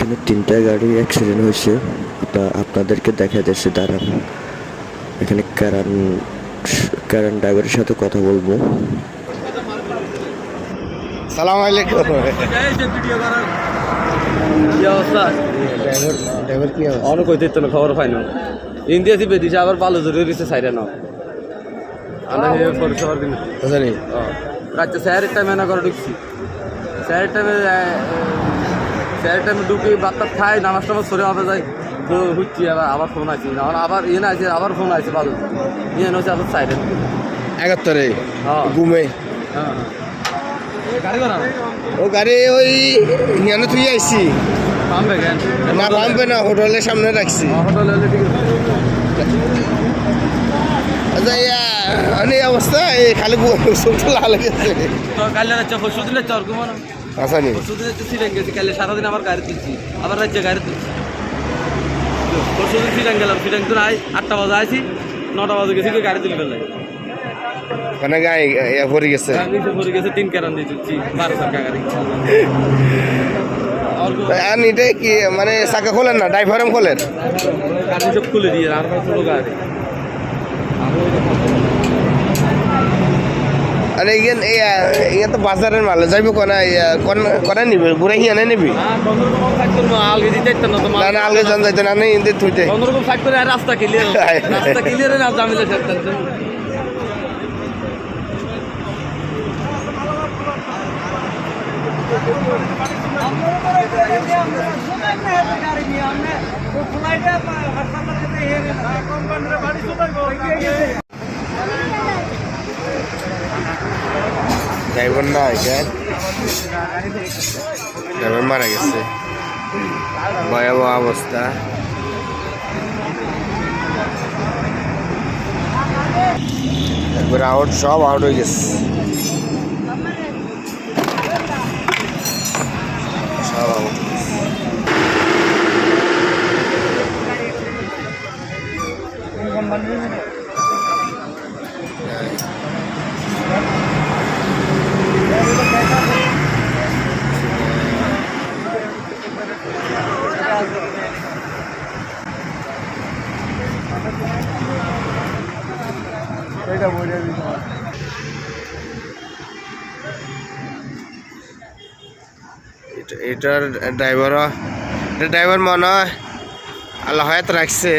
এখানে 3টা গাড়ি অ্যাক্সিডেন্ট হয়েছে। আপনাদেরকে দেখা যাচ্ছে দাঁড়ান, এখানে কারণ ড্রাইভারের সাথে কথা বলবো। সালাম আলাইকুম। কি অবস্থা? ড্রাইভার কি অবস্থা? অনেক কইতে তো খবর পাই না। ইন্ডিয়া সি বেদিছে আবার ভালো জোরে দিছে সাইডে না। আমরা এই পরিষেবার দিন জানি রাতে স্যারের টাইমে না করে ঢুকছি। স্যারের টাইমে ঢুকে বাচ্চা খাই নামাজ টামাজ সরে হবে যাই তো হুচ্ছি আবার ফোন আছে আবার ইয়ে না আছে আবার ফোন আছে ভালো ইয়ে হচ্ছে আবার সাইডে 71 হ্যাঁ ঘুমে হ্যাঁ গাড়ি করা ও গাড়ি ওই ইয়ানে তুই আইছি পাম্পে কেন না পাম্পে না হোটেলের সামনে রাখছি। হোটেল হলে ঠিক আছে। আচ্ছা এই অবস্থা এই খালি চোখটা লাল গেছে। তো কাল রাতে পরশু দিলে চর ঘুমানো আচ্ছা নি পরশু দিনে সিটাং গেছি কাল সারাদিন আবার গাড়ি তুলছি আবার রাজ্যে গাড়ি তুলছি পরশু দিন সিটাং গেলাম সিটাং তো নাই 8টা বাজে আইছি 9টা বাজে গেছি গাড়ি তুলে ফেললাম মানে গায়ে ভরে গেছে। পরে গেছে 3 কারণ দিয়ে তুলছি 12 টাকা গাড়ি আর এটা কি মানে চাকা খোলেন না ড্রাইভারম খোলেন গাড়ি সব খুলে দিয়ে আর ছোট গাড়ি আরে ইয়ে তো বাজারের মাল যাইব কোনা নিবি ঘুরে হিয়ানে নিবি না না আলগে জান যাইতে না ইন্দে থুইতে রাস্তা ক্লিয়ার না জামিলে ড্রাইভার না ড্রাইভার মারা গেছে ভয়াবহ অবস্থা। একবার আউট সব আউট হয়ে গেছে সব আউট। এটার ড্রাইভার মনে হয় আল্লাহ হায়াত রাখছে।